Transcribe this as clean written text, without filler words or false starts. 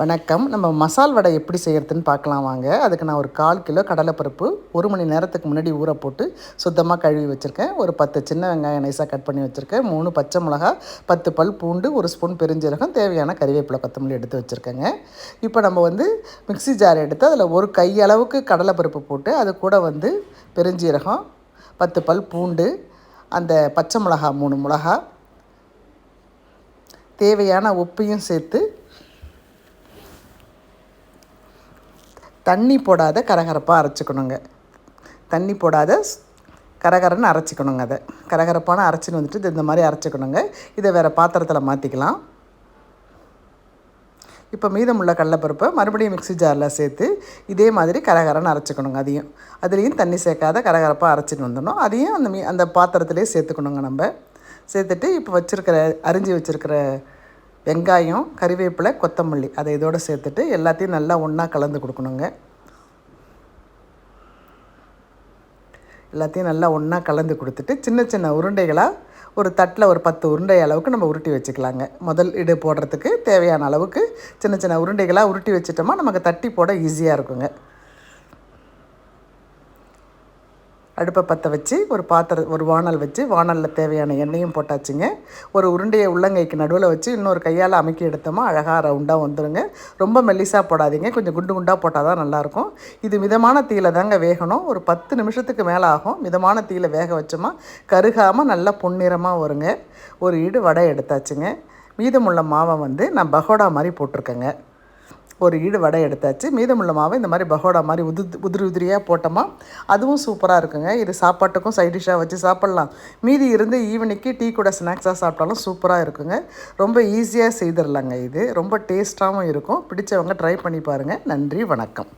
வணக்கம். நம்ம மசால் வடை எப்படி செய்கிறதுன்னு பார்க்கலாம் வாங்க. அதுக்கு நான் ஒரு 1/4 கிலோ கடலைப்பருப்பு 1 மணி நேரத்துக்கு முன்னாடி ஊற போட்டு சுத்தமாக கழுவி வச்சுருக்கேன். ஒரு 10 சின்ன வெங்காயம் நைஸாக கட் பண்ணி வச்சுருக்கேன். 3 பச்சை மிளகா, 10 பல் பூண்டு, 1 ஸ்பூன் பெருஞ்சீரகம், தேவையான கறிவேப்பிலை கொத்தமல்லி எடுத்து வச்சுருக்கேங்க. இப்போ நம்ம மிக்ஸி ஜார் எடுத்து அதில் ஒரு கையளவுக்கு கடலைப்பருப்பு போட்டு அது கூட பெருஞ்சீரகம், 10 பல் பூண்டு, அந்த பச்சை மிளகா 3 மிளகா, தேவையான உப்பையும் சேர்த்து தண்ணி போடாத கரகரப்பாக அரைச்சிக்கணுங்க. தண்ணி போடாத கரகரன்னு அரைச்சிக்கணுங்க. அதை கரகரப்பான அரைச்சின்னு இந்த மாதிரி அரைச்சிக்கணுங்க. இதை வேறு பாத்திரத்தில் மாற்றிக்கலாம். இப்போ மீதமுள்ள கடலைப்பருப்பை மறுபடியும் மிக்ஸி ஜாரில் சேர்த்து இதே மாதிரி கரகரன்னு அரைச்சிக்கணுங்க. அதுலேயும் தண்ணி சேர்க்காத கரகரப்பாக அரைச்சிட்டு வந்துடணும். அதையும் அந்த பாத்திரத்திலே சேர்த்துக்கணுங்க. நம்ம சேர்த்துட்டு இப்போ அரிஞ்சு வச்சுருக்கிற வெங்காயம், கறிவேப்பிலை, கொத்தமல்லி அதை இதோடு சேர்த்துட்டு எல்லாத்தையும் நல்லா ஒன்றா கலந்து கொடுக்கணுங்க. எல்லாத்தையும் நல்லா ஒன்றா கலந்து கொடுத்துட்டு சின்ன சின்ன உருண்டைகளாக ஒரு தட்டில் ஒரு 10 உருண்டை அளவுக்கு நம்ம உருட்டி வச்சுக்கலாங்க. முதல் இடு போடுறதுக்கு தேவையான அளவுக்கு சின்ன சின்ன உருண்டைகளாக உருட்டி வச்சிட்டோமா நமக்கு தட்டி போட ஈஸியாக இருக்குங்க. அடுப்பை பற்ற வச்சு ஒரு வானல் வச்சு வானலில் தேவையான எண்ணெயும் போட்டாச்சுங்க. ஒரு உருண்டையை உள்ளங்கைக்கு நடுவில் வச்சு இன்னொரு கையால் அமுக்கி எடுத்தோமா அழகாக ரவுண்டாக வந்துடுங்க. ரொம்ப மெல்லிசாக போடாதீங்க, கொஞ்சம் குண்டு குண்டாக போட்டால் தான் நல்லாயிருக்கும். இது மிதமான தீயில் தாங்க வேகணும். ஒரு 10 நிமிஷத்துக்கு மேலே ஆகும். மிதமான தீயில் வேக வச்சோமா கருகாமல் நல்லா பொன்னிறமாக வருங்க. ஒரு ஈடு வடை எடுத்தாச்சுங்க. மீதமுள்ள மாவை நான் பகோடா மாதிரி போட்டிருக்கேங்க. ஒரு ஈடு வடை எடுத்தாச்சு. மீதமுள்ள மாவை இந்த மாதிரி பகோடா மாதிரி உதிரியாக போட்டோமா அதுவும் சூப்பராக இருக்குங்க. இது சாப்பாட்டுக்கும் சைட் டிஷ்ஷாக வச்சு சாப்பிட்லாம். மீதி இருந்து ஈவினிங்க்கு டீ கூட ஸ்நாக்ஸாக சாப்பிட்டாலும் சூப்பராக இருக்குங்க. ரொம்ப ஈஸியாக செய்திடலாங்க. இது ரொம்ப டேஸ்ட்டாகவும் இருக்கும். பிடிச்சவங்க ட்ரை பண்ணி பாருங்கள். நன்றி, வணக்கம்.